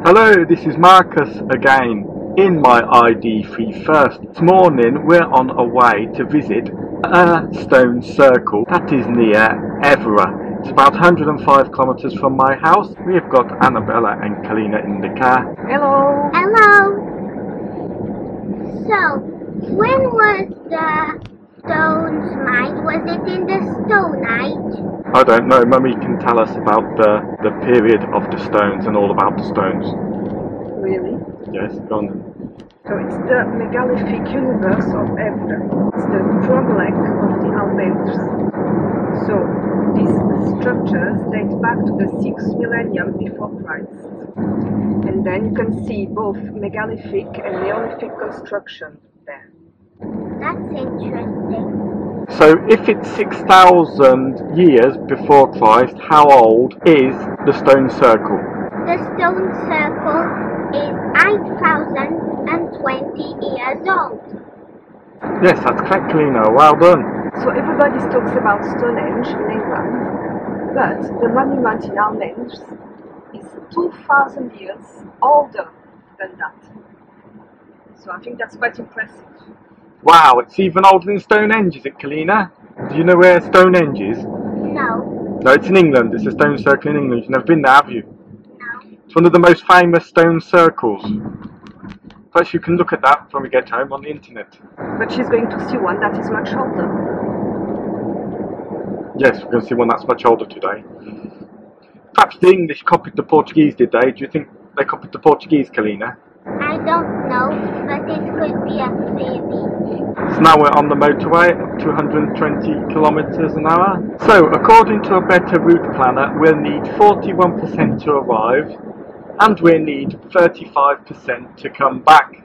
Hello, this is Marcus again in my ID.3 first. This morning we're on our way to visit a stone circle that is near Évora. It's about 105 kilometers from my house. We've got Annabella and Kalina in the car. Hello! Hello! So, when was the stones mined? Was it in the Stone Age? I don't know, Mummy can tell us about the period of the stones and all about the stones. Really? Yes, go on then. So it's the megalithic universe of Évora. It's the drawback of the Almendres. So these structures date back to the 6th millennium before Christ. And then you can see both megalithic and Neolithic construction there. That's interesting. So if it's 6,000 years before Christ, how old is the stone circle? The stone circle is 8,020 years old. Yes, that's correct, Kalina. Well done. So everybody talks about Stonehenge in England, but the monument in Almendres is 2,000 years older than that. So I think that's quite impressive. Wow, it's even older than Stonehenge, is it, Kalina? Do you know where Stonehenge is? No. No, it's in England. It's a stone circle in England. You've never been there, have you? No. It's one of the most famous stone circles. Plus, you can look at that when we get home on the internet. But she's going to see one that is much older. Yes, we're going to see one that's much older today. Perhaps the English copied the Portuguese, did they? Do you think they copied the Portuguese, Kalina? I don't know, but it could be a theory. So now we're on the motorway at 220 kilometers an hour. So, according to a better route planner, we'll need 41% to arrive and we'll need 35% to come back.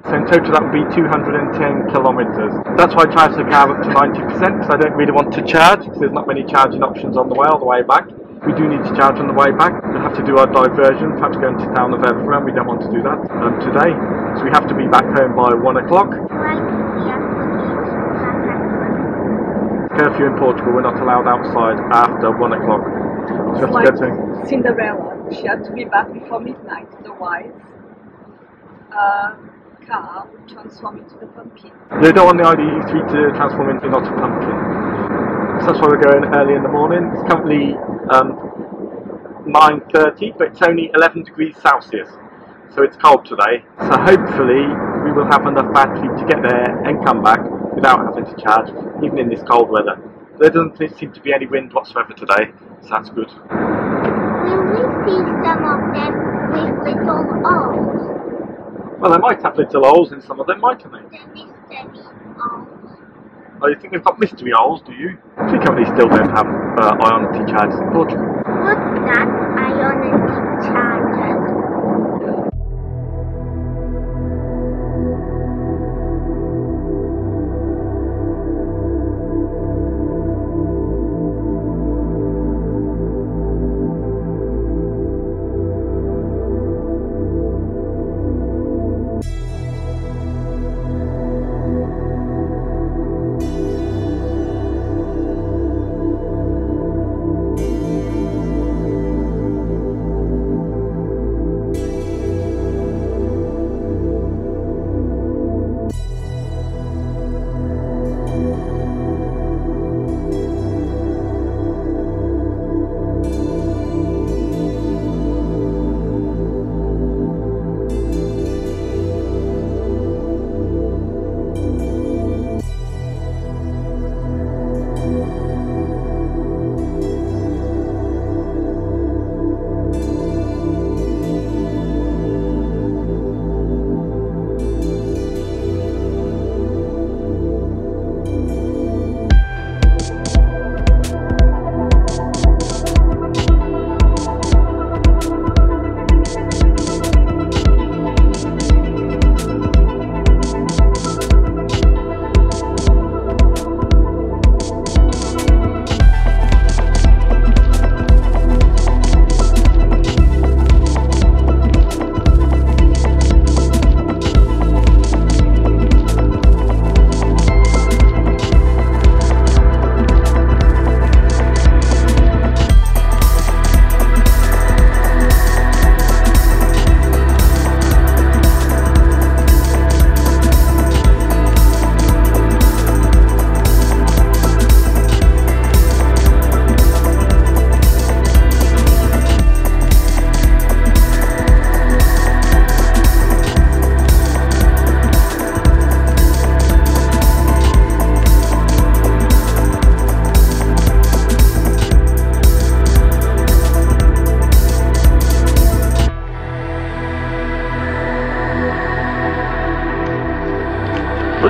So in total that would be 210 kilometers. That's why I charge the car up to 90% because I don't really want to charge because there's not many charging options on the way back. We do need to charge on the way back. We'll have to do our diversion, perhaps go into town of Évora, and we don't want to do that today. So we have to be back home by 1 o'clock. Why do we have to leave Caca? Curfew in Portugal, we're not allowed outside after 1 o'clock. So we have It's to like go to... Cinderella. She had to be back before midnight, otherwise car would transform into the pumpkin. They don't want the ID.3 to transform into not a pumpkin. So that's why we're going early in the morning. It's currently 9:30, but it's only 11 degrees Celsius. So it's cold today. So hopefully we will have enough battery to get there and come back without having to charge, even in this cold weather. There doesn't seem to be any wind whatsoever today, so that's good. Will we see some of them with little holes? Well, they might have little holes in some of them, mightn't they? The mystery holes. Oh, you think they've got mystery holes, do you? We currently still don't have Ionity chargers in Portugal. What's that? Ionity chargers?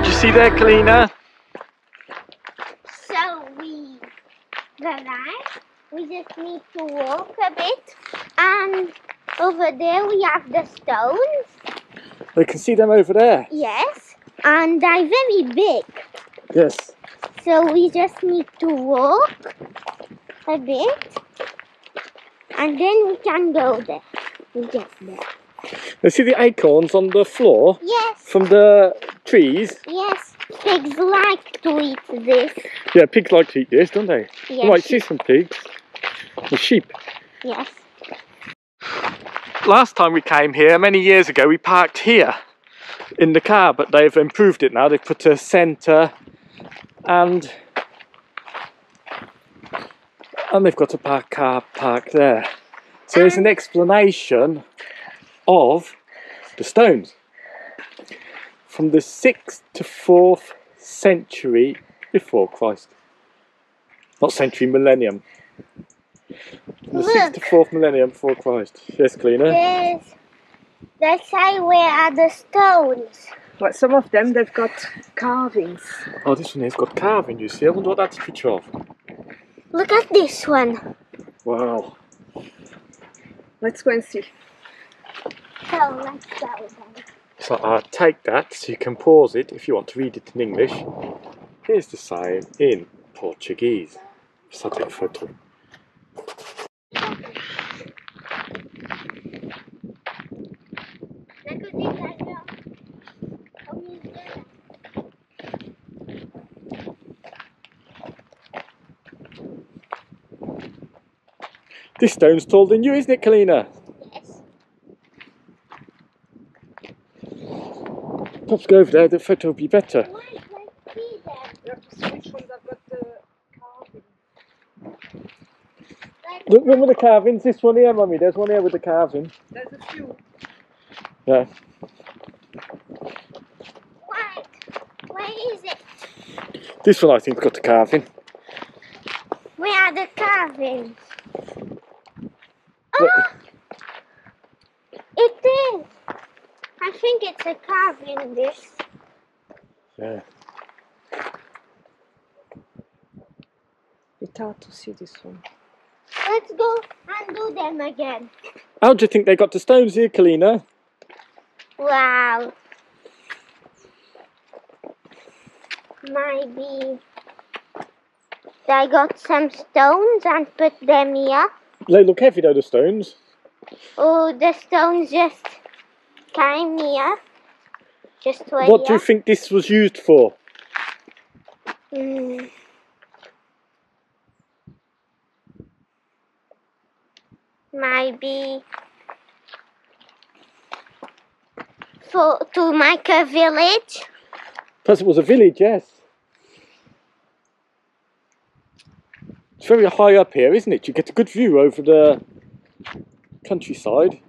What do you see there, Kalina? So we arrived. We just need to walk a bit. And over there we have the stones. We can see them over there. Yes. And they're very big. Yes. So we just need to walk a bit. And then we can go there. We get there. You see the acorns on the floor? Yes. From the trees? Yes. Pigs like to eat this. Yeah, pigs like to eat this, don't they? Yes. You might see some pigs. Or sheep. Yes. Last time we came here, many years ago, we parked here in the car, but they've improved it now. They've put a centre and they've got a car park there. So there's an explanation of the stones from the 6th to 4th century before Christ. Not century, millennium. From the 6th to 4th millennium before Christ. Yes, Kalina? They say where are the stones. But some of them, they've got carvings. Oh, this one here's got carving, you see. I wonder what that's a picture of. Look at this one. Wow. Let's go and see. So let's go then. So I'll take that so you can pause it if you want to read it in English. Here's the sign in Portuguese. Just I'll take a photo. This stone's taller than you, isn't it, Kalina? Yes. Perhaps go over there, the photo will be better. Why can't I see them? You have to see which ones have got the carving. Look, one with the carvings. This one here, Mummy. There's one here with the carving. There's a few. Yeah. Where is it? This one I think's got the carving. Where are the carvings? Look. Oh! It is! I think it's a carving, this. Yeah. It's hard to see this one. Let's go and do them again. How do you think they got the stones here, Kalina? Wow. Maybe they got some stones and put them here. They look heavy though, the stones. Oh, the stones just came here. Just were What do here. you think this was used for? Maybe to make a village. Perhaps it was a village, yes. It's very high up here, isn't it? You get a good view over the countryside.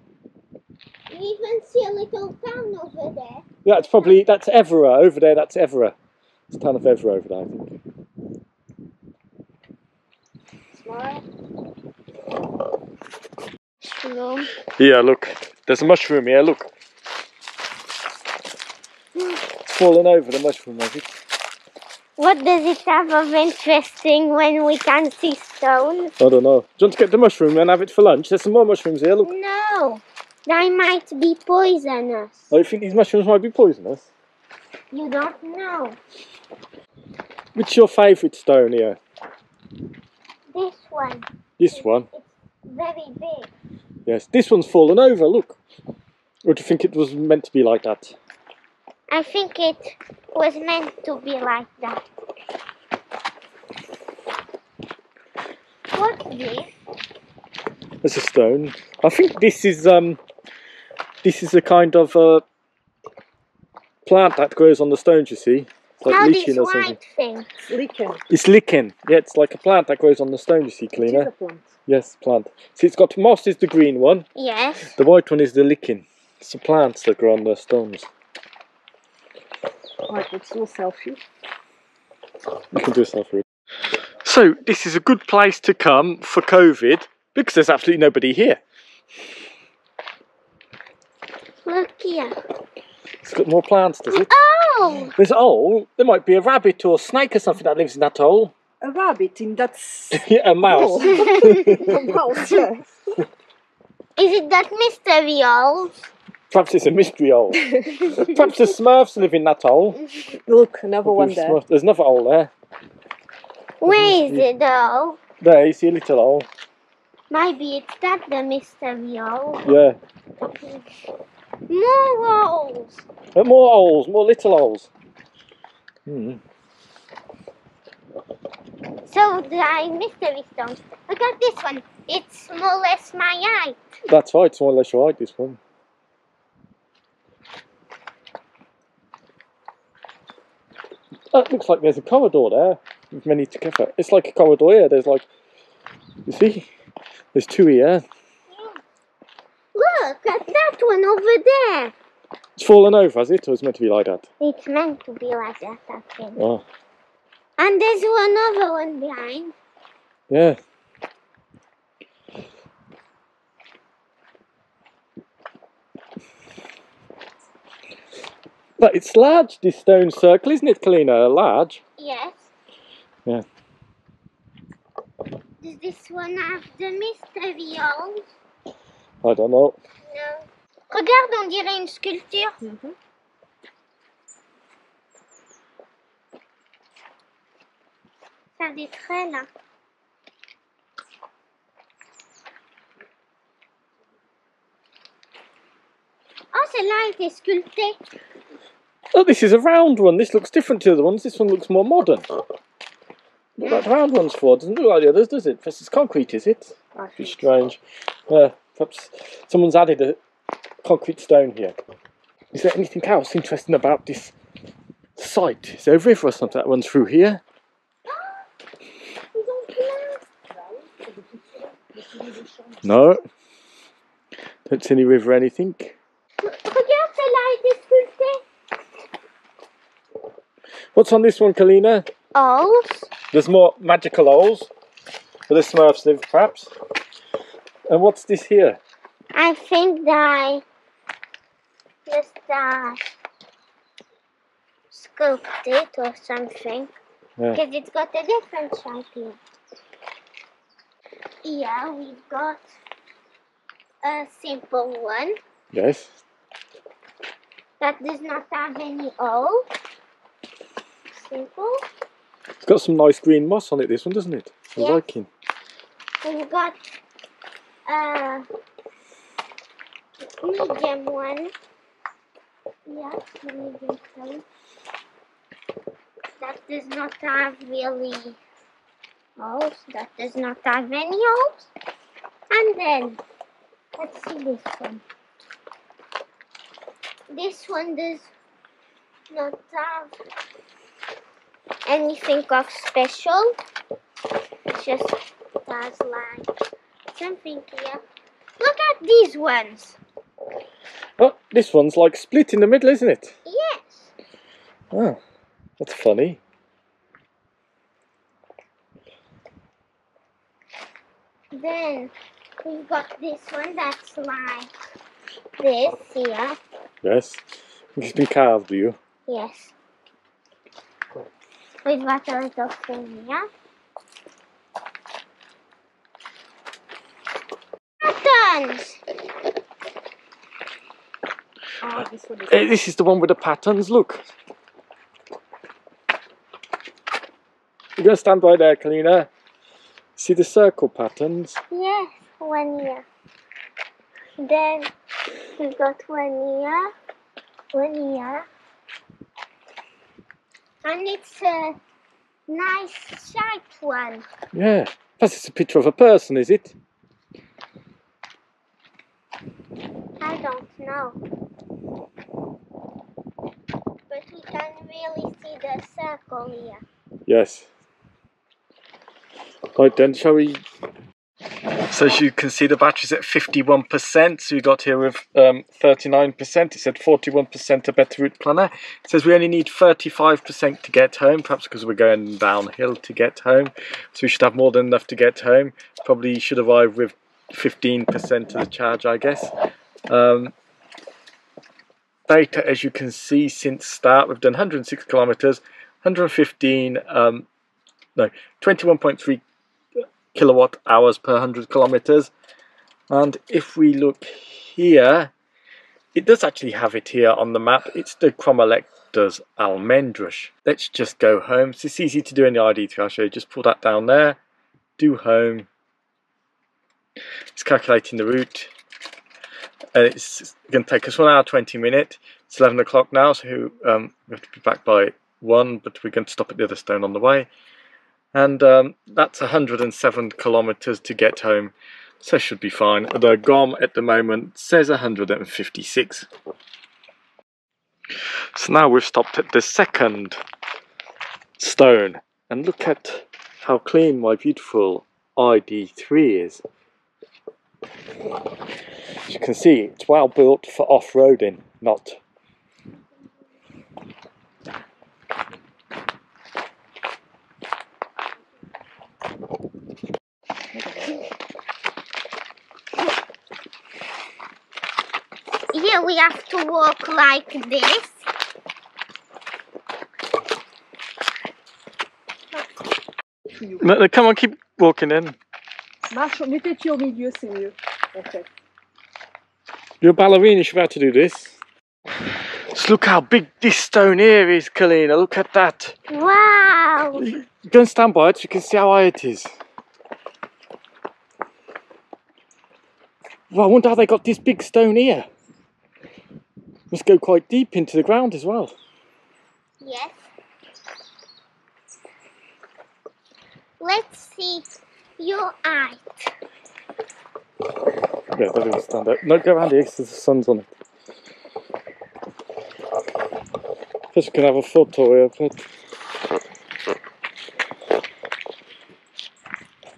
You even see a little town over there. Yeah, that's Évora over there. That's Évora. It's the town of Évora over there, I think. Smile. Mushroom. Yeah, look. There's a mushroom here. Look. Falling over the mushroom, has it? What does it have of interesting when we can see stones? I don't know. Do you want to get the mushroom and have it for lunch? There's some more mushrooms here. Look. No, they might be poisonous. Oh, you think these mushrooms might be poisonous? You don't know. Which is your favourite stone here? This one. This one? It's very big. Yes. This one's fallen over, look. Or do you think it was meant to be like that? I think it was meant to be like that. What's this? It's a stone. I think this is a kind of plant that grows on the stones, you see. It's like How lichen this or something. white thing? Lichen. It's lichen. Yeah, it's like a plant that grows on the stone, you see, It is Kalina. a plant. Yes, plant. See, it's got moss is the green one. Yes. The white one is the lichen. It's the plants that grow on the stones. Right, let's do a selfie. You can do a selfie. So, this is a good place to come for COVID because there's absolutely nobody here. Look here. It's got more plants, does it? Oh, hole. There's a hole. There might be a rabbit or a snake or something that lives in that hole. A rabbit in that... Yeah, a mouse. A mouse, yeah. Is it that mystery hole? Perhaps it's a mystery hole. Perhaps the Smurfs live in that hole. Look, another one there. There's another hole there. Where is it though? There, you see a little hole. Maybe it's that the mystery hole. Yeah. More holes. More holes, more little holes. So the mystery stones. Look at this one. It's more or less my height. That's right, it's more or less your height, this one. That looks like there's a corridor there with many together. It's like a corridor here. There's like, you see, there's two here. Look at that one over there. It's fallen over, has it? Or it's meant to be like that? It's meant to be like that, I think. Oh. And there's another one behind. Yeah. But it's large, this stone circle, isn't it, Kalina? Large? Yes. Yeah. Does this one have the mystery holes? I don't know. No. Regarde, on dirait une sculpture. Ça a des traits là. Oh, celle-là a été sculptée. Oh, this is a round one. This looks different to the other ones. This one looks more modern. What that round one's for? Doesn't look like the others, does it? This is concrete, is it? It's strange. Perhaps someone's added a concrete stone here. Is there anything else interesting about this site? Is there a river or something that runs through here? No. Don't see any river or anything. Regarde, celle-là a été sculptée. What's on this one, Kalina? Holes. There's more magical holes where the Smurfs live, perhaps. And what's this here? I think they just sculpted it or something. Yeah. Because it's got a different shape here. Here we've got a simple one Yes. that does not have any hole. Simple. It's got some nice green moss on it, this one, doesn't it? I Yes. like it. We've got a medium one. Yeah, the medium size. That does not have really holes. That does not have any holes. And then, let's see this one. This one does not have anything of special. It just has like something here. Look at these ones. Oh, this one's like split in the middle, isn't it? Yes. Oh, that's funny. Then we've got this one that's like this here. Yes. It's been carved, do you? Yes. We've got a little thing here. Patterns! Oh, this one is... This is the one with the patterns, look. You're going to stand right there, Kalina. See the circle patterns? Yes, one here. Then we've got one here. One here. And it's a nice shaped one. Yeah. That's a picture of a person, is it? I don't know. But we can really see the circle here. Yes. Right then, shall we? So as you can see, the battery's at 51%. So we got here with 39%. It said 41% a better route planner. It says we only need 35% to get home, perhaps because we're going downhill to get home. So we should have more than enough to get home. Probably should arrive with 15% of the charge, I guess. data, as you can see, since start. We've done 106 kilometers, 115, 21.3 kilowatt hours per 100 kilometers. And if we look here, it does actually have it here on the map. It's the Cromelectors Almendras. Let's just go home. So it's easy to do in the ID.3. I'll show you. Just pull that down there. Do home. It's calculating the route. And it's going to take us 1 hour 20 minutes. It's 11 o'clock now, so we have to be back by 1, but we're going to stop at the other stone on the way. And that's 107 kilometers to get home. So should be fine. The GOM at the moment says 156. So now we've stopped at the second stone. And look at how clean my beautiful ID.3 is. As you can see, it's well built for off-roading, not. Here we have to walk like this. No, come on, keep walking in. Marche, mets tes pieds au milieu, c'est mieux, en fait. You're a ballerina, you should be able to do this. Just look how big this stone here is, Kalina. Look at that. Wow! Go and stand by it so you can see how high it is. Well, I wonder how they got this big stone here. Must go quite deep into the ground as well. Yes. Let's see your height. Yeah, don't even stand up. No, go around here because the sun's on it. First, you can have a photo here, but.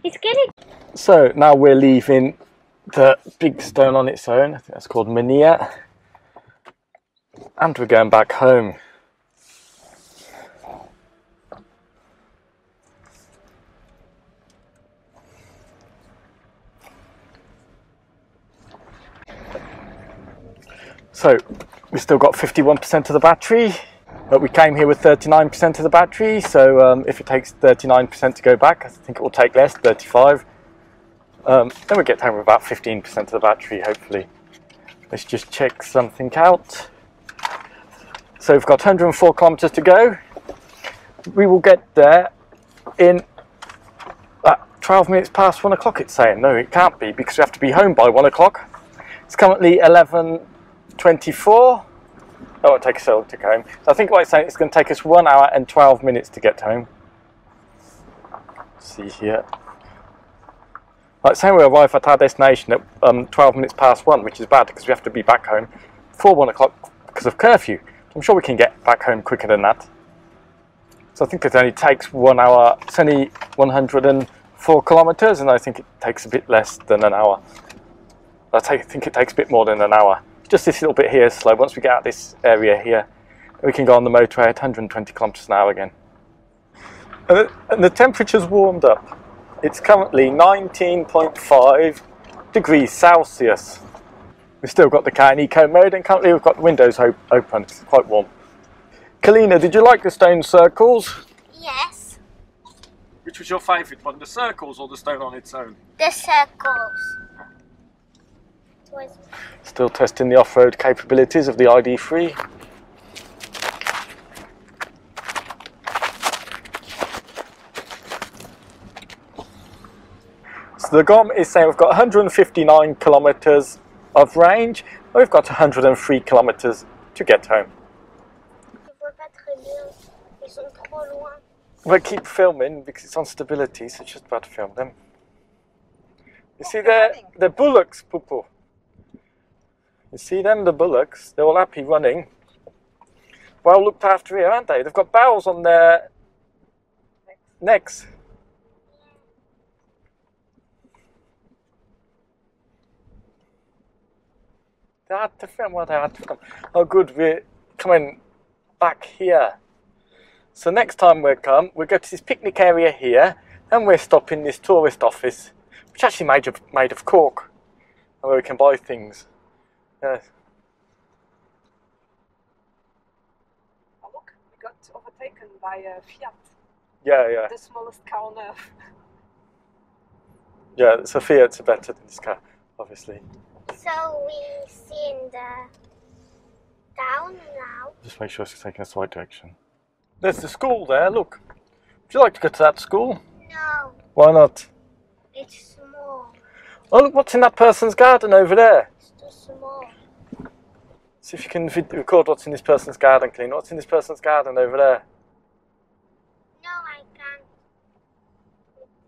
It's getting. So now we're leaving the big stone on its own. I think that's called Mania. And we're going back home. So we've still got 51% of the battery, but we came here with 39% of the battery, so if it takes 39% to go back, I think it will take less, 35. Then we get home with about 15% of the battery, hopefully. Let's just check something out. So we've got 104 kilometers to go. We will get there in 12 minutes past 1 o'clock, it's saying. No, it can't be, because we have to be home by 1 o'clock. It's currently 11:24. Oh, it'll take us so long to go home. So I think what it's saying, it's going to take us 1 hour and 12 minutes to get home. Let's see here. Like saying we arrive at our destination at 12 minutes past 1, which is bad because we have to be back home before 1 o'clock because of curfew. I'm sure we can get back home quicker than that. So I think it only takes 1 hour. It's only 104 kilometers, and I think it takes a bit less than an hour. I think it takes a bit more than an hour. Just this little bit here is slow. Once we get out this area here, we can go on the motorway at 120 kilometers an hour again. And the temperature's warmed up. It's currently 19.5 degrees Celsius. We've still got the car in eco mode, and currently we've got the windows open. It's quite warm. Kalina, did you like the stone circles? Yes. Which was your favourite one, the circles or the stone on its own? The circles. Still testing the off-road capabilities of the ID.3. So the GOM is saying we've got 159 kilometers of range, and we've got 103 kilometers to get home. We'll keep filming because it's on stability, so it's just about to film them. You see they're bullocks, Pupu. You see them, the bullocks? They're all happy running. Well looked after here, aren't they? They've got bells on their necks. They had to film. Well, they had to film. Oh, good. We're coming back here. So next time we go to this picnic area here, and we're stopping this tourist office, which is actually made of cork, and where we can buy things. Yes. overtaken by a Fiat. Yeah, yeah. The smallest car on earth. Yeah, so Fiat's better than this car, obviously. So we see in the town now. Just make sure it's taking us the right direction. There's the school there, look. Would you like to go to that school? No, Why not? it's small. Oh, look what's in that person's garden over there. It's too small. See if you can record what's in this person's garden, Clean. What's in this person's garden over there? No, I can't.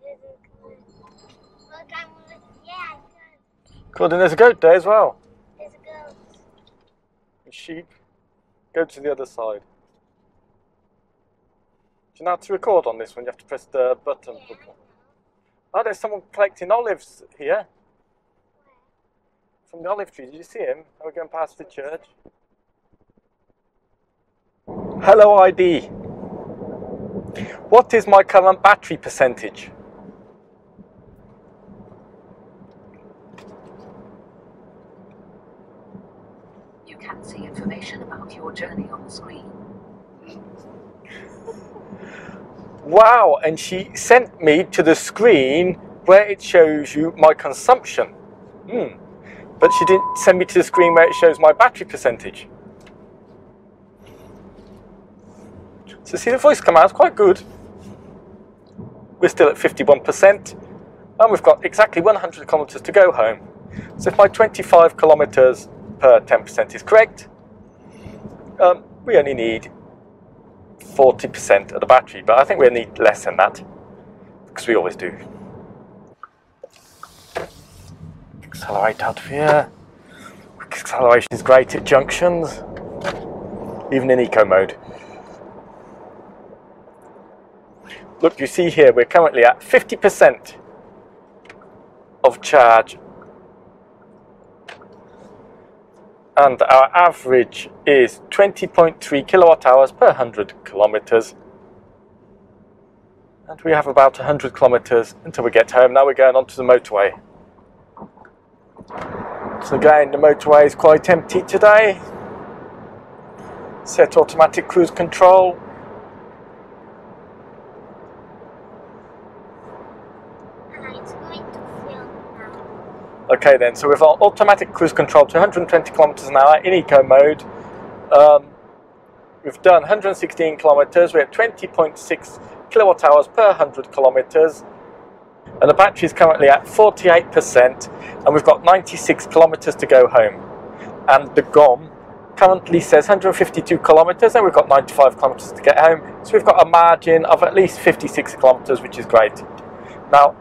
It isn't good. Look, yeah, I can. Good, and there's a goat there as well. There's a goat. And sheep. Go to the other side. Do you know how to record on this one? You have to press the button. Yeah. Oh, there's someone collecting olives here. From the olive tree. Did you see him? We're going past the church. Hello ID. What is my current battery percentage? You can see information about your journey on the screen. Wow, and she sent me to the screen where it shows you my consumption. But she didn't send me to the screen where it shows my battery percentage. So see the voice come out, it's quite good. We're still at 51%, and we've got exactly 100 kilometres to go home. So if my 25 kilometres per 10% is correct, we only need 40% of the battery, but I think we'll need less than that, because we always do. Accelerate out of here. Quick acceleration is great at junctions, even in eco mode. Look, you see here we're currently at 50% of charge, and our average is 20.3 kilowatt hours per 100 kilometers. And we have about 100 kilometers until we get home. Now we're going onto the motorway. So again, the motorway is quite empty today. Set automatic cruise control. It's going to film now. Okay then, so we've got automatic cruise control to 120 kilometers an hour in eco mode. We've done 116 kilometers. We're at 20.6 kilowatt hours per 100 kilometers. And the battery is currently at 48%, and we've got 96 kilometers to go home. And the GOM currently says 152 kilometers, and we've got 95 kilometers to get home. So we've got a margin of at least 56 kilometers, which is great. Now,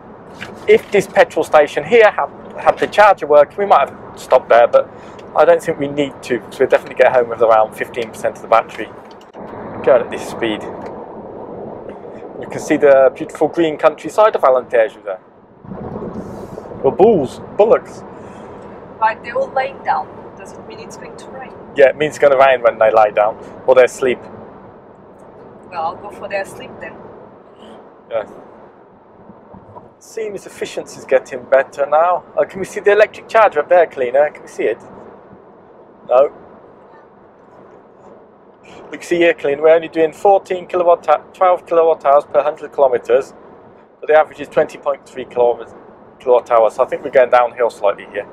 if this petrol station here had the charger working, we might have stopped there, but I don't think we need to, because we'll definitely get home with around 15% of the battery. Going at this speed. You can see the beautiful green countryside of Alentejo there. Or bullocks. Right, they're all laying down. Does it mean it's going to rain? Yeah, it means it's going to rain when they lie down, or they sleep. Well, I'll go for their sleep then. Yeah. Seems efficiency is getting better now. Oh, can we see the electric charger up there, Cleaner? Can we see it? No. You can see here, Clean, we're only doing 12 kilowatt hours per 100 kilometers, but the average is 20.3 kilowatt hours, so I think we're going downhill slightly here.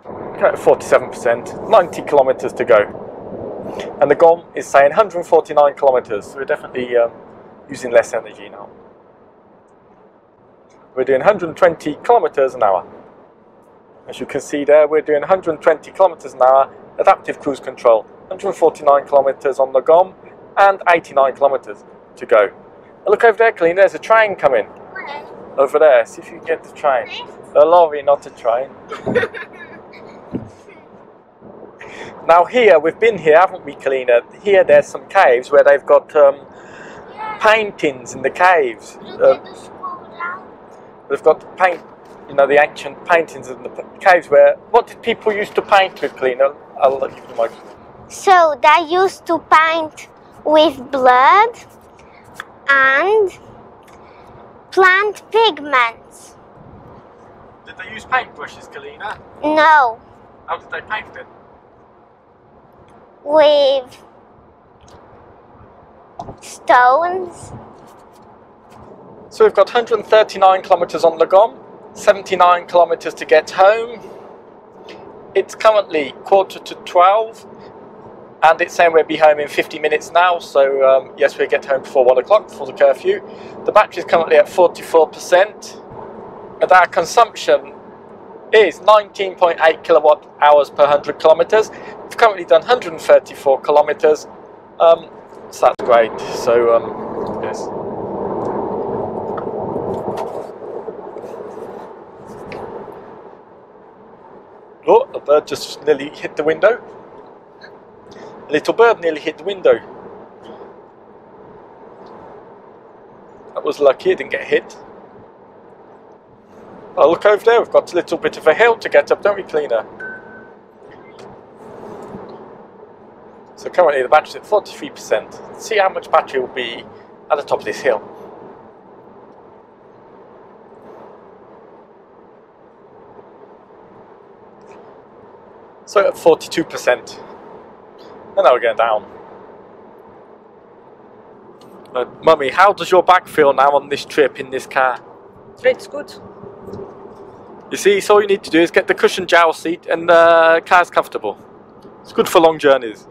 Okay, 47%, 90 kilometers to go. And the GOM is saying 149 kilometers, so we're definitely using less energy now. We're doing 120 kilometers an hour. As you can see there, we're doing 120 kilometers an hour, adaptive cruise control. 149 kilometers on the GOM and 89 kilometers to go. And look over there, Colleen, there's a train coming. Where? Over there, see if you can get the train. A lorry, not a train. Now here, we've been here, haven't we, Kalina? Here there's some caves where they've got paintings in the caves. Look at the school now. They've got the ancient paintings in the caves where, what did people used to paint with, Kalina? I'll give you my... So they used to paint with blood and plant pigments. Did they use paintbrushes, Kalina? No, How did they paint it? with stones. So we've got 139 kilometres on the GOM, 79 kilometres to get home. It's currently 11:45 and it's saying we'll be home in 50 minutes now, so yes, we'll get home before 1 o'clock, before the curfew. The battery is currently at 44% and our consumption is 19.8 kilowatt hours per 100 kilometres. We've currently done 134 kilometres, so that's great. So yes. Oh, a bird just nearly hit the window. A little bird nearly hit the window. That was lucky, it didn't get hit. Oh, look over there, we've got a little bit of a hill to get up, don't we, Cleaner? So currently the battery's at 43%. Let's see how much battery will be at the top of this hill. So at 42%. And now we're going down. Mummy, how does your back feel now on this trip in this car? It's good. You see, so all you need to do is get the cushion jowl seat and the car's comfortable. It's good for long journeys.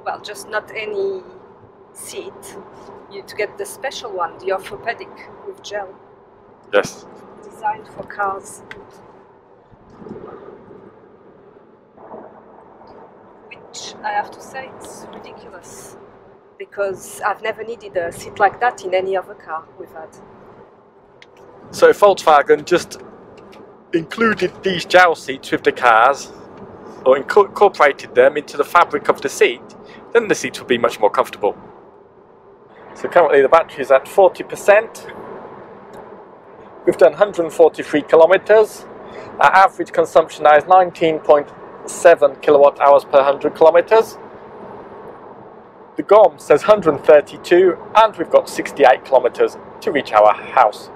Well, just not any seat. You to get the special one, the orthopedic with gel. Yes. Designed for cars. Which I have to say, it's ridiculous. Because I've never needed a seat like that in any other car we've had. So if Volkswagen just included these jowl seats with the cars, or incorporated them into the fabric of the seat, then the seats would be much more comfortable. So currently the battery is at 40%. We've done 143 kilometres. Our average consumption now is 19.7 kilowatt hours per 100 kilometres. The GOM says 132 and we've got 68 kilometres to reach our house.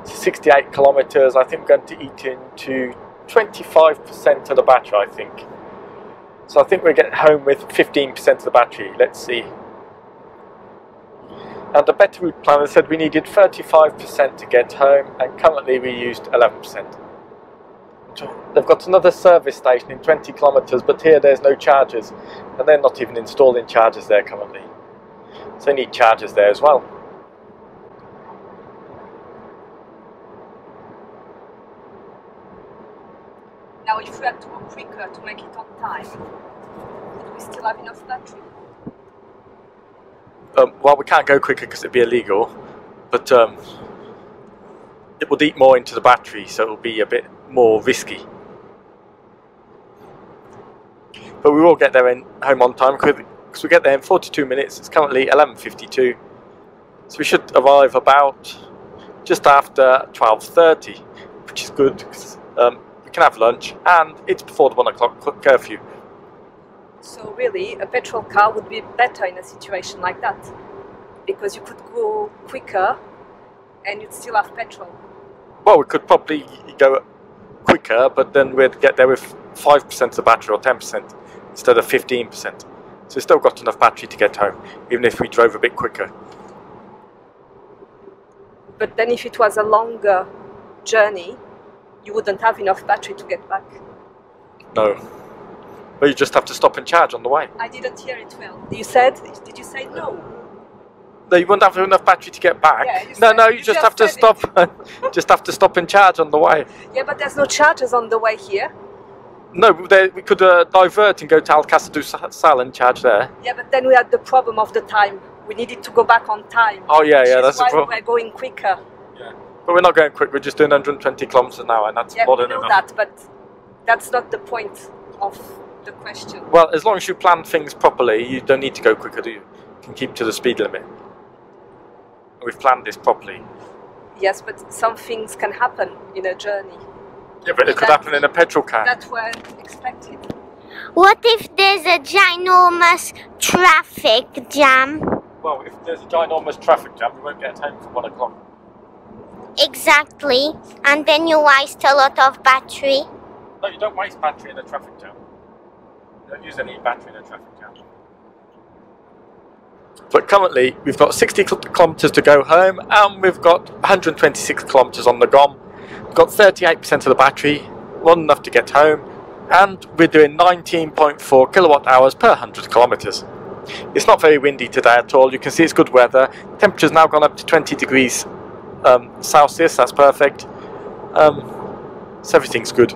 68 kilometres, I think we're going to eat into 25% of the battery, I think. So I think we'll get home with 15% of the battery, let's see. And the better route planner said we needed 35% to get home and currently we used 11%. They've got another service station in 20 kilometres, but here there's no chargers and they're not even installing chargers there currently. So they need chargers there as well. Now if we had to go quicker to make it on time, would we still have enough battery? Well, we can't go quicker because it'd be illegal, but it would eat more into the battery, so it will be a bit more risky. But we will get there home on time because we get there in 42 minutes. It's currently 11:52, so we should arrive about just after 12:30, which is good because we can have lunch and it's before the 1 o'clock curfew. So really, a petrol car would be better in a situation like that, because you could go quicker and you'd still have petrol. Well, we could probably go quicker, but then we'd get there with 5% of the battery or 10% instead of 15%. So we've still got enough battery to get home, even if we drove a bit quicker. But then if it was a longer journey, you wouldn't have enough battery to get back. No. But you just have to stop and charge on the way. I didn't hear it well. Did you say no? No, you wouldn't have enough battery to get back. Yeah, you just have to stop. Just have to stop and charge on the way. Yeah, but there's no chargers on the way here. No, we could divert and go to Alcázar do Sal and charge there. Yeah, but then we had the problem of the time. We needed to go back on time. Oh yeah, that's the problem. We're going quicker. Yeah, but we're not going quick. We're just doing 120 kilometers an hour, and that's more than enough. Yeah, we know that, but that's not the point of the question. Well, as long as you plan things properly, you don't need to go quicker, do you? You can keep to the speed limit. We've planned this properly. Yes, but some things can happen in a journey. Yeah, but it could happen in a petrol car. That weren't expected. What if there's a ginormous traffic jam? Well, if there's a ginormous traffic jam, we won't get home for 1 o'clock. Exactly. And then you waste a lot of battery. No, you don't waste battery in a traffic jam. You don't use any battery in a traffic jam. But currently we've got 60 kilometres to go home, and we've got 126 kilometres on the GOM. We've got 38% of the battery, not enough to get home, and we're doing 19.4 kilowatt hours per 100 kilometres. It's not very windy today at all. You can see it's good weather. Temperature's now gone up to 20 degrees Celsius. That's perfect. So everything's good.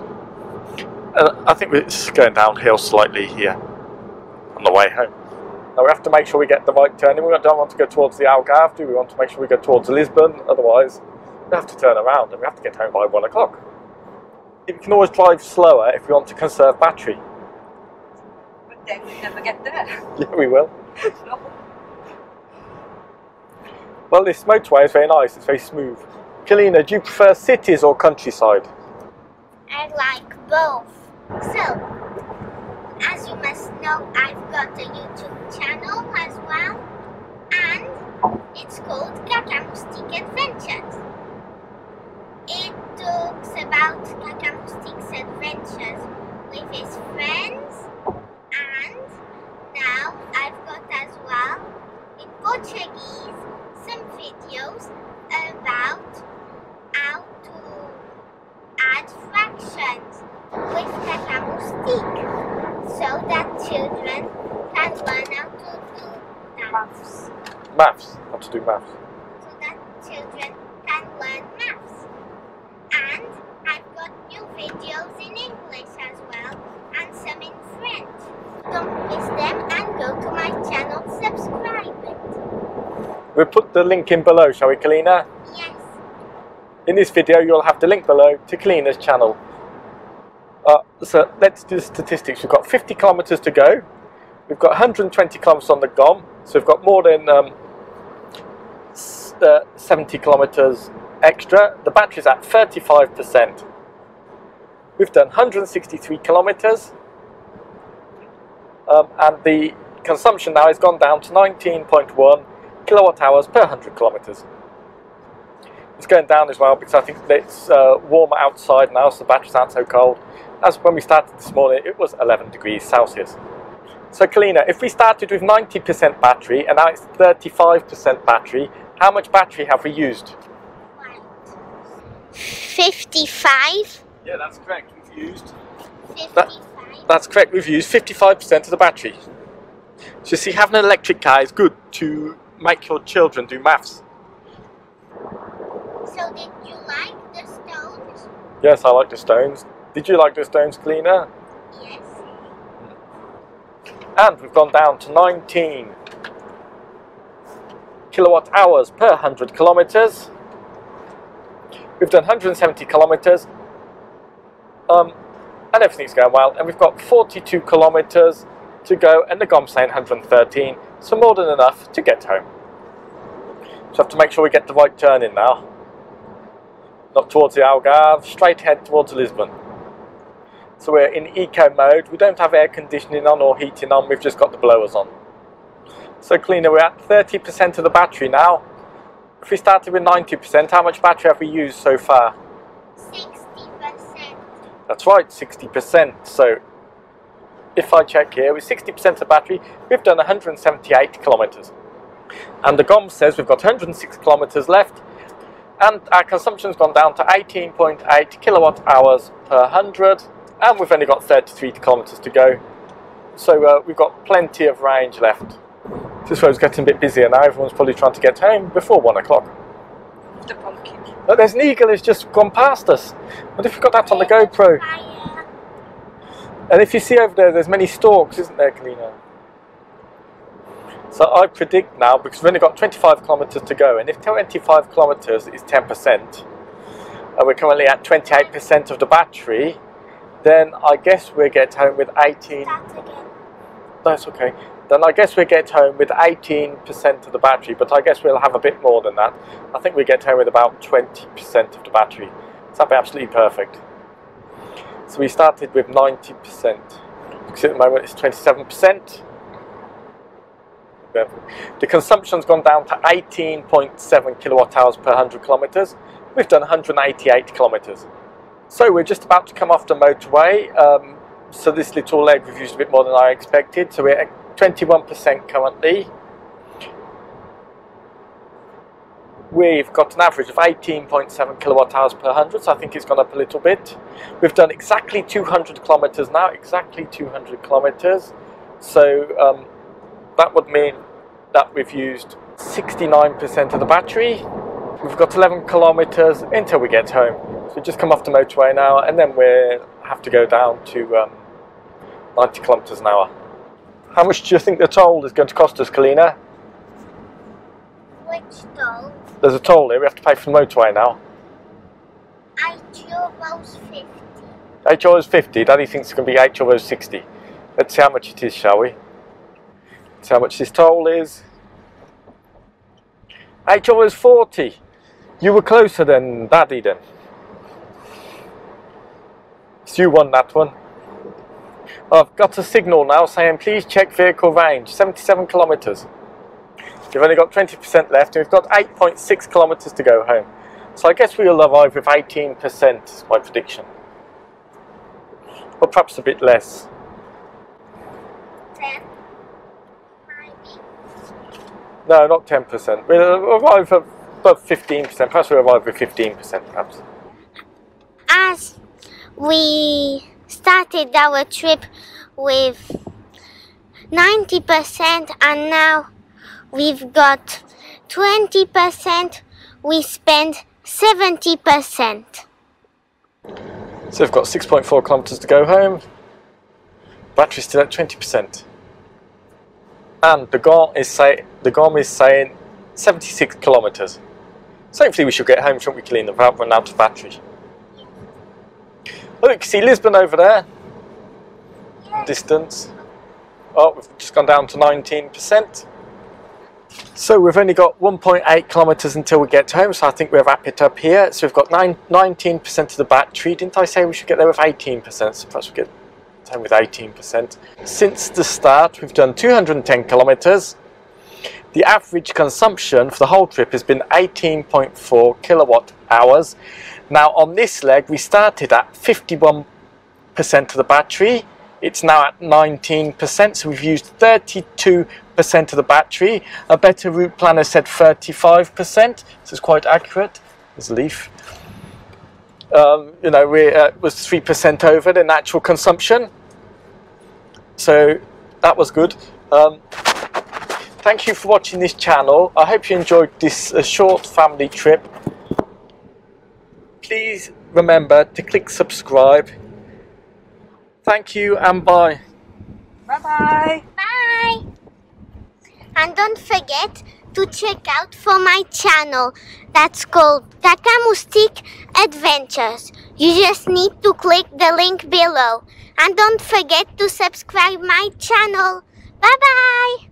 I think it's going downhill slightly here on the way home. Now we have to make sure we get the right turning. We don't want to go towards the Algarve, do we? We want to make sure we go towards Lisbon, otherwise we have to turn around and we have to get home by 1 o'clock. We can always drive slower if we want to conserve battery. But then we never get there. Yeah, we will. No. Well, this motorway is very nice, it's very smooth. Kalina, do you prefer cities or countryside? I like both. So, as you must know, I've got a YouTube channel as well, and it's called Caca, Moustique Adventures. It talks about Caca Moustique's adventures with his friends, and now I've got as well, in Portuguese, some videos about how to add fractions with Caca Moustique, so that children can learn how to do maths. Maths, how to do maths. So that children can learn maths. And I've got new videos in English as well, and some in French. Don't miss them and go to my channel, subscribe it. We'll put the link in below, shall we, Kalina? Yes. In this video you'll have the link below to Kalina's channel. So let's do the statistics. We've got 50 kilometres to go. We've got 120 kilometres on the GOM, so we've got more than 70 kilometres extra. The battery's at 35%. We've done 163 kilometres, and the consumption now has gone down to 19.1 kilowatt hours per 100 kilometres. It's going down as well because I think it's warmer outside now, so the batteries aren't so cold. As when we started this morning, it was 11 degrees Celsius. So Kalina, if we started with 90% battery and now it's 35% battery, how much battery have we used? 55. Yeah, that's correct. We've used 55. That's correct. We've used 55% of the battery. So you see, having an electric car is good to make your children do maths. So did you like the stones? Yes, I like the stones. Did you like the stones, Kalina? Yes. And we've gone down to 19 kilowatt hours per 100 kilometres. We've done 170 kilometres, and everything's going well. And we've got 42 kilometres to go, and the GOM's saying 113, so more than enough to get home. So have to make sure we get the right turn in now. Not towards the Algarve, straight ahead towards Lisbon. So we're in eco mode. We don't have air conditioning on or heating on, we've just got the blowers on. So Kalina, we're at 30% of the battery now. If we started with 90%, how much battery have we used so far? 60%. That's right, 60%. So if I check here, with 60% of the battery, we've done 178 kilometres. And the GOM says we've got 106 kilometres left, and our consumption's gone down to 18.8 kilowatt hours per 100, and we've only got 33 kilometres to go. So we've got plenty of range left. This road's getting a bit busier now. Everyone's probably trying to get home before 1 o'clock. The pumpkin. But there's an eagle who's just gone past us. What if we've got that on the GoPro? Fire. And if you see over there, there's many stalks, isn't there, Kalina? So I predict now, because we've only got 25 kilometres to go, and if 25 kilometres is 10%, and we're currently at 28% of the battery, then I guess we'll get home with 18... Start again. That's okay. Then I guess we'll get home with 18% of the battery, but I guess we'll have a bit more than that. I think we get home with about 20% of the battery. So that'd be absolutely perfect. So we started with 90%. Because at the moment it's 27%. The consumption's gone down to 18.7 kilowatt hours per 100 kilometres. We've done 188 kilometres. So we're just about to come off the motorway. So this little leg we've used a bit more than I expected. So we're at 21% currently. We've got an average of 18.7 kilowatt hours per 100, so I think it's gone up a little bit. We've done exactly 200 kilometers now, exactly 200 kilometers. So that would mean that we've used 69% of the battery. We've got 11 kilometers until we get home. So we just come off the motorway now, and then we have to go down to 90 kilometers an hour. How much do you think the toll is going to cost us, Kalina? Which toll? There's a toll here, we have to pay for the motorway now. €8.50. €8.50, Daddy thinks it's going to be €8.60. Let's see how much it is, shall we? Let's see how much this toll is. €8.40. You were closer than Daddy then. So you won that one. I've got a signal now saying please check vehicle range, 77 kilometers. You've only got 20% left, and we've got 8.6 kilometers to go home. So I guess we'll arrive with 18% is my prediction. Or perhaps a bit less. 10, maybe. No, not 10%. We'll arrive at above 15%. Perhaps we'll arrive with 15%, perhaps. As we started our trip with 90% and now we've got 20%, we spend 70%. So we've got 6.4 kilometers to go home. Battery's still at 20%. And the GOM is saying 76 kilometers. So hopefully we should get home, shouldn't we, Kalina, without running out of battery. Oh, you can see Lisbon over there. Distance. Oh, we've just gone down to 19%. So we've only got 1.8 kilometers until we get home, so I think we'll wrap it up here. So we've got 19% of the battery. Didn't I say we should get there with 18%? So perhaps we'll get home with 18%. Since the start, we've done 210 kilometers. The average consumption for the whole trip has been 18.4 kilowatt hours. Now on this leg, we started at 51% of the battery. It's now at 19%, so we've used 32% of the battery. A better route planner said 35%, so it's quite accurate. There's a leaf. You know, we was 3% over the natural consumption, so that was good. Thank you for watching this channel. I hope you enjoyed this short family trip. Please remember to click subscribe. Thank you and bye. Bye-bye. Bye! And don't forget to check out for my channel that's called Caca Moustique Adventures. You just need to click the link below. And don't forget to subscribe my channel. Bye-bye!